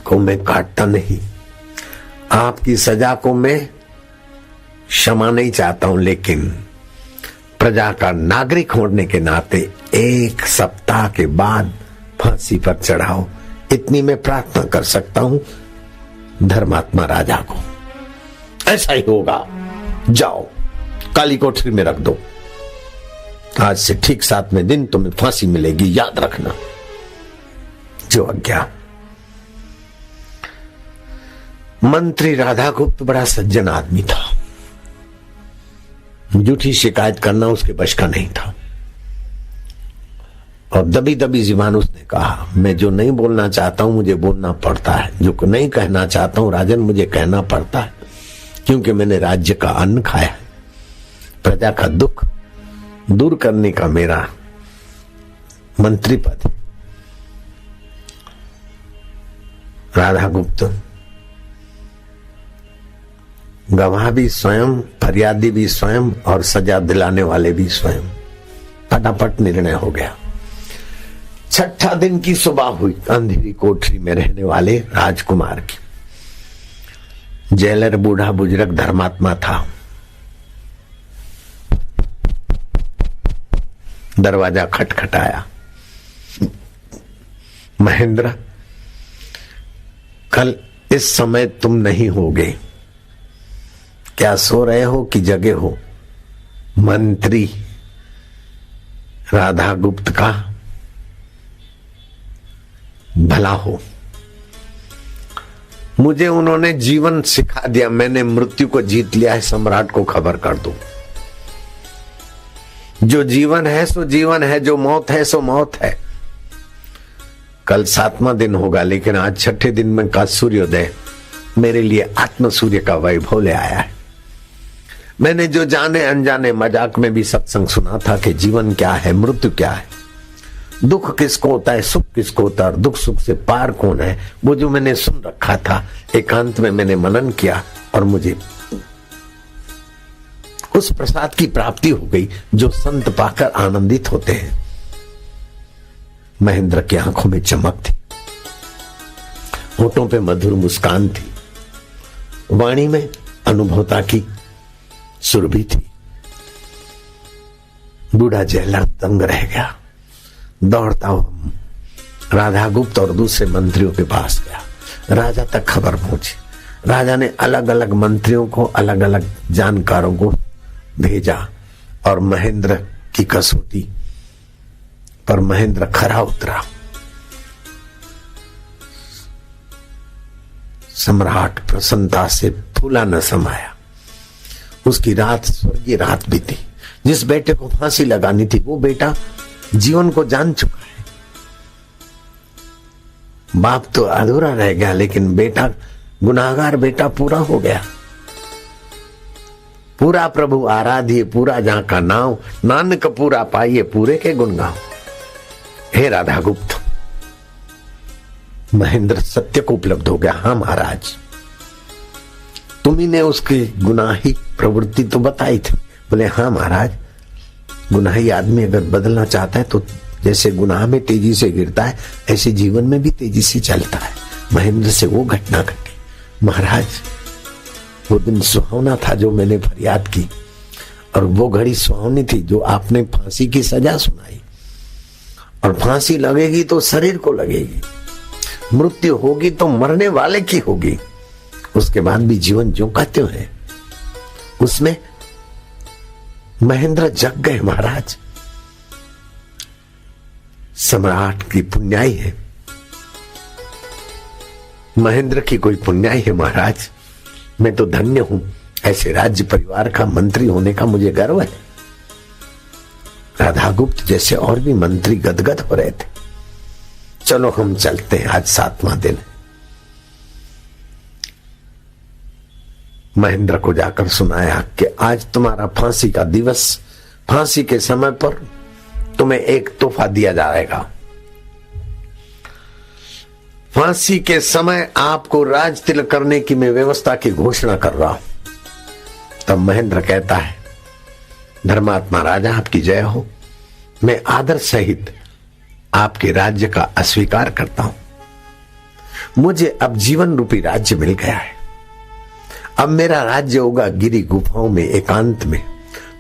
को मैं काटता नहीं, आपकी सजा को मैं क्षमा नहीं चाहता हूं, लेकिन प्रजा का नागरिक होने के नाते 1 सप्ताह के बाद फांसी पर चढ़ाओ, इतनी मैं प्रार्थना कर सकता हूं धर्मात्मा राजा को। ऐसा ही होगा। जाओ काली कोठरी में रख दो। आज से ठीक 7वें दिन तुम्हें फांसी मिलेगी, याद रखना। जो आज्ञा। मंत्री राधागुप्त बड़ा सज्जन आदमी था। झूठी शिकायत करना उसके बश का नहीं था। और दबी दबी जुबान उसने कहा, मैं जो नहीं बोलना चाहता हूं मुझे बोलना पड़ता है, जो नहीं कहना चाहता हूं राजन मुझे कहना पड़ता है, क्योंकि मैंने राज्य का अन्न खाया है। प्रजा का दुख दूर करने का मेरा मंत्री पद। राधागुप्त गवाह भी स्वयं, फरियादी भी स्वयं और सजा दिलाने वाले भी स्वयं। फटाफट निर्णय हो गया। 6ठा दिन की सुबह हुई। अंधेरी कोठरी में रहने वाले राजकुमार की। जेलर बूढ़ा बुजुर्ग धर्मात्मा था। दरवाजा खटखटाया। महेंद्र, कल इस समय तुम नहीं होगे। क्या सो रहे हो कि जगे हो? मंत्री राधागुप्त का भला हो। मुझे उन्होंने जीवन सिखा दिया, मैंने मृत्यु को जीत लिया है। सम्राट को खबर कर दो, जो जीवन है सो जीवन है, जो मौत है सो मौत है। कल 7वां दिन होगा, लेकिन आज 6ठे दिन में का सूर्योदय मेरे लिए आत्म सूर्य का वैभव ले आया है। मैंने जो जाने अनजाने मजाक में भी सत्संग सुना था कि जीवन क्या है, मृत्यु क्या है, दुख किसको होता है, सुख किसको होता है, दुख सुख से पार कौन है, वो जो मैंने सुन रखा था, एकांत में मैंने मनन किया और मुझे उस प्रसाद की प्राप्ति हो गई जो संत पाकर आनंदित होते हैं। महेंद्र की आंखों में चमक थी, होठों पे मधुर मुस्कान थी, वाणी में अनुभवता की सुरभि थी। बूढ़ा जेलर दंग रह गया। दौड़ता हुआ राधागुप्त और दूसरे मंत्रियों के पास गया। राजा तक खबर पहुंची। राजा ने अलग अलग मंत्रियों को, अलग अलग जानकारों को भेजा और महेंद्र की कसौटी पर महेंद्र खरा उतरा। सम्राट प्रसन्नता से फूला न समाया। उसकी रात स्वर्गीय रात बीती। जिस बेटे को फांसी लगानी थी वो बेटा जीवन को जान चुका है। बाप तो अधूरा रह गया, लेकिन बेटा, गुनाहगार बेटा पूरा हो गया। पूरा प्रभु आराधिए, पूरा जहां का नाम, नानक पूरा पाइए, पूरे के गुण गाओ। हे राधागुप्त, महेंद्र सत्य को उपलब्ध हो गया। हाँ महाराज, तुम्ही ने उसकी गुनाही प्रवृत्ति तो बताई थी। बोले हाँ महाराज, गुनाही आदमी अगर बदलना चाहता है तो जैसे गुनाह में तेजी से गिरता है, ऐसे जीवन में भी तेजी से चलता है। महेंद्र से वो घटना घटी, महाराज वो दिन सुहावना था जो मैंने फरियाद की, और वो घड़ी सुहावनी थी जो आपने फांसी की सजा सुनाई। और फांसी लगेगी तो शरीर को लगेगी, मृत्यु होगी तो मरने वाले की होगी, उसके बाद भी जीवन जो कहते हैं उसमें महेंद्र जग गए महाराज। सम्राट की पुण्याई है, महेंद्र की कोई पुण्याई है महाराज। मैं तो धन्य हूं, ऐसे राज्य परिवार का मंत्री होने का मुझे गर्व है। राधागुप्त जैसे और भी मंत्री गदगद हो रहे थे। चलो हम चलते हैं, आज 7वां दिन है। महेंद्र को जाकर सुनाया कि आज तुम्हारा फांसी का दिवस, फांसी के समय पर तुम्हें एक तोहफा दिया जाएगा। फांसी के समय आपको राज तिलक करने की मैं व्यवस्था की घोषणा कर रहा हूं। तब महेंद्र कहता है, धर्मात्मा राजा आपकी जय हो, मैं आदर सहित आपके राज्य का अस्वीकार करता हूं। मुझे अब जीवन रूपी राज्य मिल गया है। अब मेरा राज्य होगा गिरी गुफाओं में, एकांत में,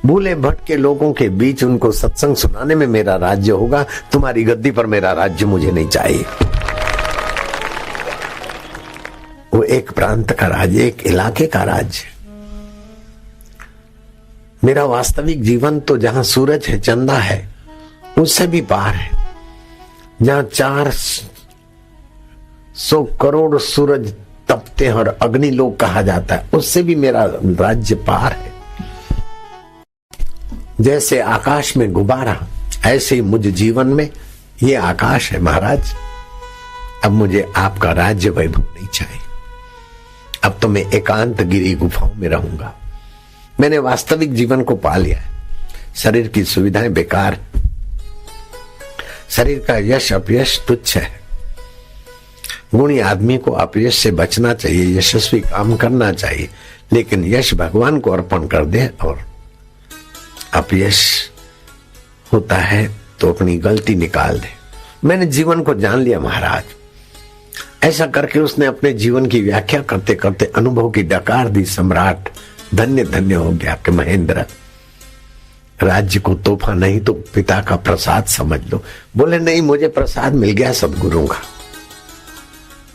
भूले भटके लोगों के बीच उनको सत्संग सुनाने में मेरा राज्य होगा। तुम्हारी गद्दी पर मेरा राज्य मुझे नहीं चाहिए। वो एक प्रांत का राज्य, एक इलाके का राज्य। मेरा वास्तविक जीवन तो जहां सूरज है, चंदा है, उससे भी पार है। जहां 400 करोड़ सूरज तपते हैं और अग्निलोक कहा जाता है, उससे भी मेरा राज्य पार है। जैसे आकाश में गुब्बारा, ऐसे ही मुझ जीवन में ये आकाश है महाराज। अब मुझे आपका राज्य वैभव नहीं चाहिए। अब तो मैं एकांत गिरी गुफाओं में रहूंगा। मैंने वास्तविक जीवन को पा लिया है। शरीर की सुविधाएं बेकार, शरीर का यश अपयश तुच्छ है। गुणी आदमी को अपयश से बचना चाहिए, यशस्वी काम करना चाहिए, लेकिन यश भगवान को अर्पण कर दे। और अपयश होता है तो अपनी गलती निकाल दे। मैंने जीवन को जान लिया महाराज। ऐसा करके उसने अपने जीवन की व्याख्या करते करते अनुभव की डकार दी। सम्राट धन्य धन्य हो गया कि महेंद्र, राज्य को तोहफा नहीं तो पिता का प्रसाद समझ लो। बोले नहीं, मुझे प्रसाद मिल गया सदगुरु का।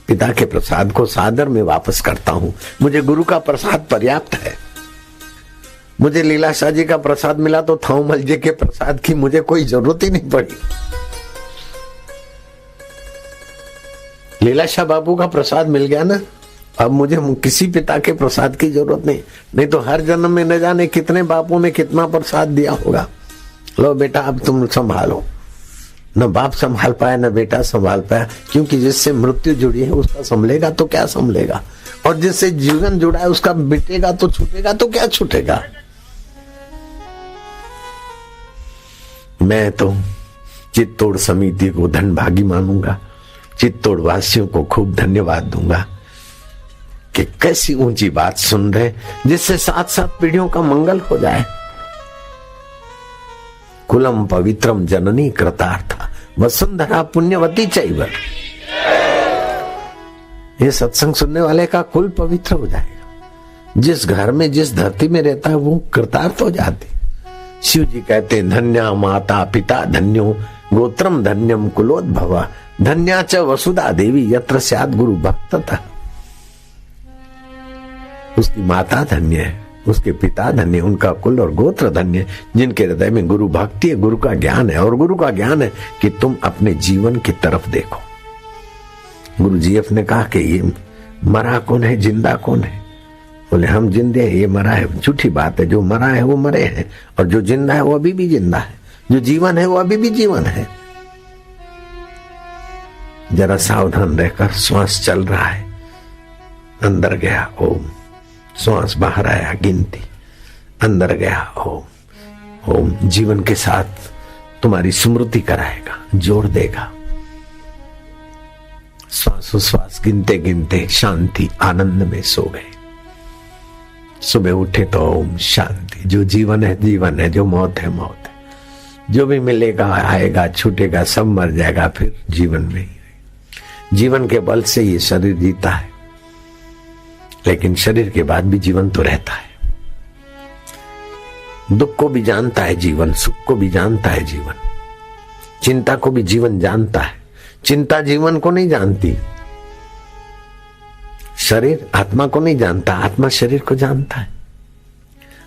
पिता के प्रसाद को सादर में वापस करता हूं। मुझे गुरु का प्रसाद पर्याप्त है। मुझे लीलाशाह जी का प्रसाद मिला तो थाऊमल जी के प्रसाद की मुझे कोई जरूरत ही नहीं पड़ी। लीलाशाह बाबू का प्रसाद मिल गया ना, अब मुझे किसी पिता के प्रसाद की जरूरत नहीं तो हर जन्म में न जाने कितने बापों ने कितना प्रसाद दिया होगा। लो बेटा अब तुम संभालो। न बाप संभाल पाया न बेटा संभाल पाया, क्योंकि जिससे मृत्यु जुड़ी है उसका संभलेगा तो क्या संभलेगा, और जिससे जीवन जुड़ा है उसका बिटेगा तो छूटेगा तो क्या छूटेगा। मैं तो चित्तौड़ समिति को धनभागी मानूंगा, चित्तौड़ वासियों को खूब धन्यवाद दूंगा कि कैसी ऊंची बात सुन रहे, जिससे 7-7 पीढ़ियों का मंगल हो जाए। कुलम पवित्रम जननी कृतार्था वसुंधरा पुण्यवती चैव। ये सत्संग सुनने वाले का कुल पवित्र हो जाएगा। जिस घर में जिस धरती में रहता है वो कृतार्थ हो जाते। शिव जी कहते हैं, धन्या माता पिता धन्यो गोत्रम धन्यम कुलोद्भव धन्या च वसुधा देवी यत्र स्यात् गुरु भक्ततः। उसकी माता धन्य है, उसके पिता धन्य, उनका कुल और गोत्र धन्य, जिनके हृदय में गुरु भक्ति है, गुरु का ज्ञान है। और गुरु का ज्ञान है कि तुम अपने जीवन की तरफ देखो। गुरु जी ने कहा कि ये मरा कौन है, जिंदा कौन है? बोले हम जिंदे हैं, ये मरा है। झूठी बात है। जो मरा है वो मरे हैं, और जो जिंदा है वो अभी भी जिंदा है। जो जीवन है वो अभी भी जीवन है। जरा सावधान रहकर, श्वास चल रहा है, अंदर गया ओम, श्वास बाहर आया गिनती, अंदर गया ओम। ओम जीवन के साथ तुम्हारी स्मृति कराएगा, जोड़ देगा। श्वास गिनते गिनते शांति आनंद में सो गए। सुबह उठे तो ओम शांति। जो जीवन है जीवन है, जो मौत है मौत है। जो भी मिलेगा आएगा, छूटेगा, सब मर जाएगा, फिर जीवन में जीवन के बल से ये शरीर जीता है, लेकिन शरीर के बाद भी जीवन तो रहता है। दुख को भी जानता है जीवन, सुख को भी जानता है जीवन, चिंता को भी जीवन जानता है। चिंता जीवन को नहीं जानती, शरीर आत्मा को नहीं जानता, आत्मा शरीर को जानता है।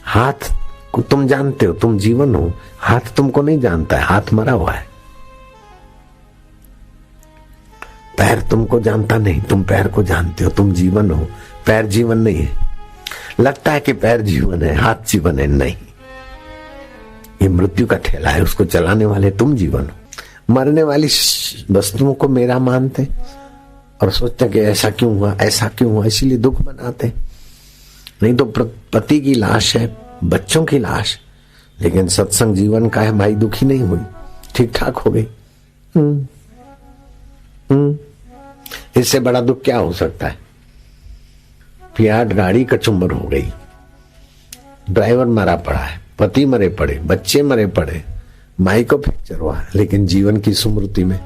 हाथ को तुम जानते हो, तुम जीवन हो, हाथ तुमको नहीं जानता है, हाथ मरा हुआ है। पैर तुमको जानता नहीं, तुम पैर को जानते हो, तुम जीवन हो, पैर जीवन नहीं है। लगता है कि पैर जीवन है, हाथ जीवन है, नहीं, ये मृत्यु का ठेला है, उसको चलाने वाले तुम जीवन हो। मरने वाली वस्तुओं को मेरा मानते और सोचते कि ऐसा क्यों हुआ, ऐसा क्यों हुआ, इसीलिए दुख बनाते। नहीं तो पति की लाश है, बच्चों की लाश, लेकिन सत्संग जीवन का है, भाई दुखी नहीं हुई, ठीक ठाक हो गई। इससे बड़ा दुख क्या हो सकता है? फियाट गाड़ी कचुम्बर हो गई, ड्राइवर मरा पड़ा है, पति मरे पड़े, बच्चे मरे पड़े, माई को फ्रैक्चर हुआ, लेकिन जीवन की स्मृति में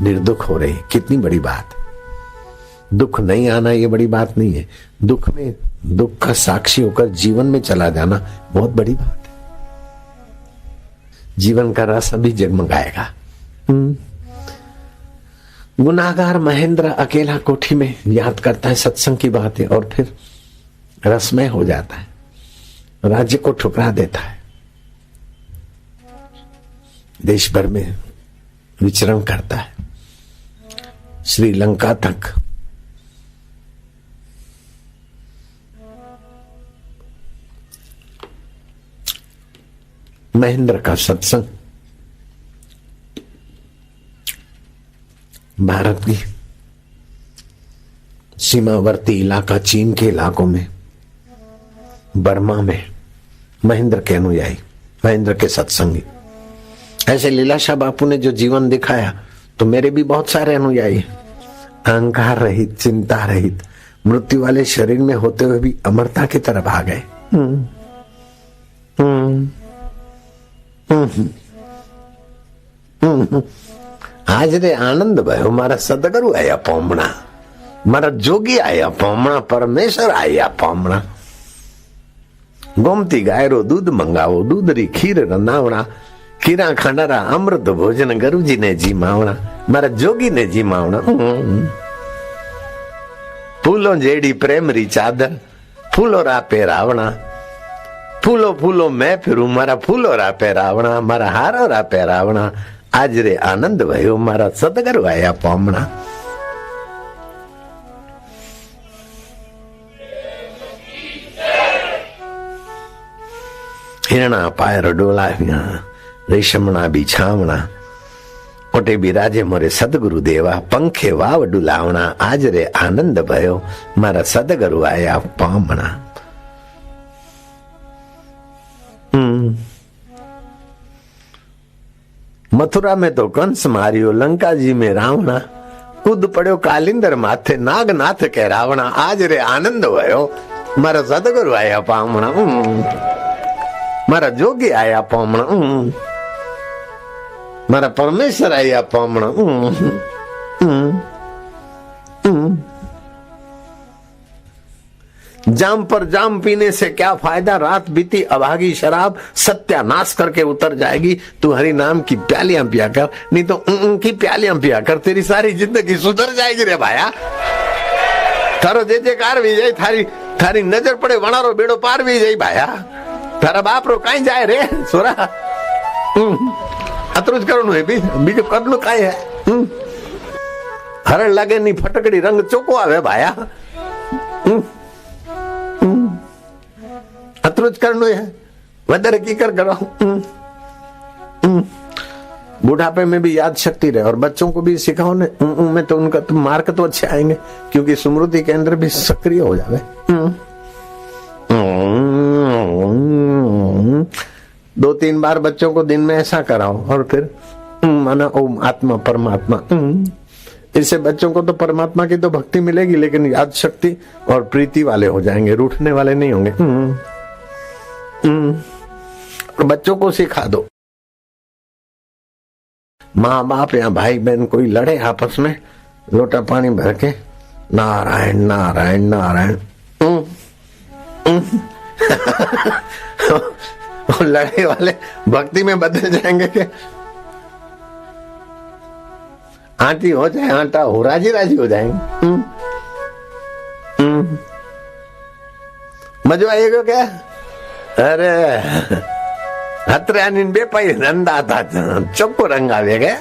निर्दुख हो रही। कितनी बड़ी बात है। दुख नहीं आना ये बड़ी बात नहीं है, दुख में दुख का साक्षी होकर जीवन में चला जाना बहुत बड़ी बात है। जीवन का रस अभी जगमगाएगा। गुनाहगार महेंद्र अकेला कोठी में याद करता है सत्संग की बातें और फिर रसमय हो जाता है, राज्य को ठुकरा देता है, देश भर में विचरण करता है, श्रीलंका तक। महेंद्र का सत्संग भारत की सीमावर्ती इलाका, चीन के इलाकों में, बर्मा में महेंद्र के अनुयायी, महेंद्र के सत्संगी। ऐसे लीलाशाह बापू ने जो जीवन दिखाया तो मेरे भी बहुत सारे अनुयायी, अहंकार रहित, चिंता रहित, मृत्यु वाले शरीर में होते हुए भी अमरता की तरफ आ गए। आज रे आनंद भयो, मारा सदगुरु आया पोमणा, मारा जोगी आया पोमणा, परमेश्वर आया पोमणा। गोमती गाय रो दूध मंगावो, दूध री खीर रंधावणा, खीरा खांडारा अमृत भोजन गुरुजी ने जी मावणा, मारा जोगी ने जी मावणा। फूलों जेड़ी प्रेम री चादर, फूलो रा पे रावणा, फूलो फूलो मैं फिरू, मारा फूलो रा पे रावणा, मारा हारो रा पे रावणा। आज रे आनंद भयो, मारा सदगुरु आया पोमणा। हिरणा पायर डोलाव्या, रेशमना बिछावना, ओटे बिराजे मोरे सदगुरु देवा, पंखे वाव डुलावना। आज रे आनंद भयो, मारा सदगुरु आया पोमणा। मथुरा में तो कंस मारियो, लंका जी में रावणा, कूद पड़ो कालिंदर माथे, नागनाथ के रावणा। आज रे आनंद भयो, मारा सदगुरु आया पामणा, मारा जोगी आया पामणा, मारा परमेश्वर आया पामणा। जाम पर जाम पीने से क्या फायदा, रात बीती अभागी शराब सत्यानाश करके उतर जाएगी। तू हरि नाम की प्यालियां पिया कर, नहीं तो की प्यालियां पिया कर, तेरी सारी जिंदगी सुधर जाएगी रे भाया। थारो जे कार भी जाए, थारी नजर पड़े वणारो बेड़ो पार भी जाए भाया। थारा बाप रो कहीं जाए रे सोरा, अतरुज करनु है बीजो करनु काई है। हरण लगे नी फटकड़ी रंग चोको आवे भाया। अतरुज करनु है, वदर की कर करो। बुढ़ापे में भी याद शक्ति रहे, और बच्चों को भी सिखाओ ने में तो उनका तो मार्क तो अच्छे आएंगे, क्योंकि स्मृति के अंदर भी सक्रिय हो जावे। 2-3 बार बच्चों को दिन में ऐसा कराओ, और फिर माना ओम आत्मा परमात्मा। इससे बच्चों को तो परमात्मा की तो भक्ति मिलेगी, लेकिन याद शक्ति और प्रीति वाले हो जाएंगे, रूठने वाले नहीं होंगे। बच्चों को सिखा दो, माँ बाप या भाई बहन कोई लड़े आपस में, लोटा पानी भर के नारायण नारायण नारायण लड़ाई वाले भक्ति में बदल जाएंगे कि आटी हो जाए आटा हो राजी राजी हो जाएंगे। मजो आएगा क्या? अरे हत्र्यानी बेपाई धंधा था चोख्खो रंग आवेगा।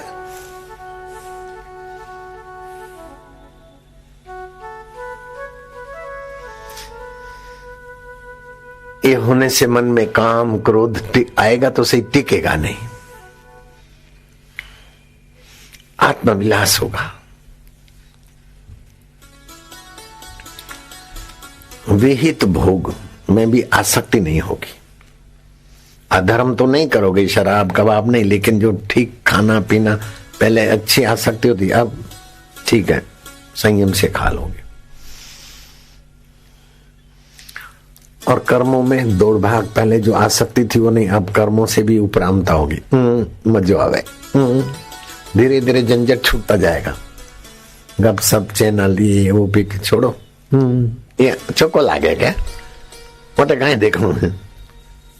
ये होने से मन में काम क्रोध आएगा तो सही, टिकेगा नहीं, आत्मविलास होगा। विहित भोग में भी आसक्ति नहीं होगी। अधर्म तो नहीं करोगे, शराब कबाब नहीं, लेकिन जो ठीक खाना पीना पहले अच्छी आसक्ति होती, अब ठीक है संयम से खा लोगे। और कर्मों में दौड़ भाग, पहले जो आसक्ति थी वो नहीं, अब कर्मों से भी उपरामता होगी। मजो आवे। धीरे धीरे झंझट छूटता जाएगा। गप सब चैनल ये वो भी छोड़ो। ये चोको लागे क्या? मोटे कहीं देखणु,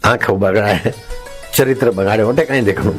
आंख बगाड़े, चरित्र बगाड़े, मोटे कहीं देखणु।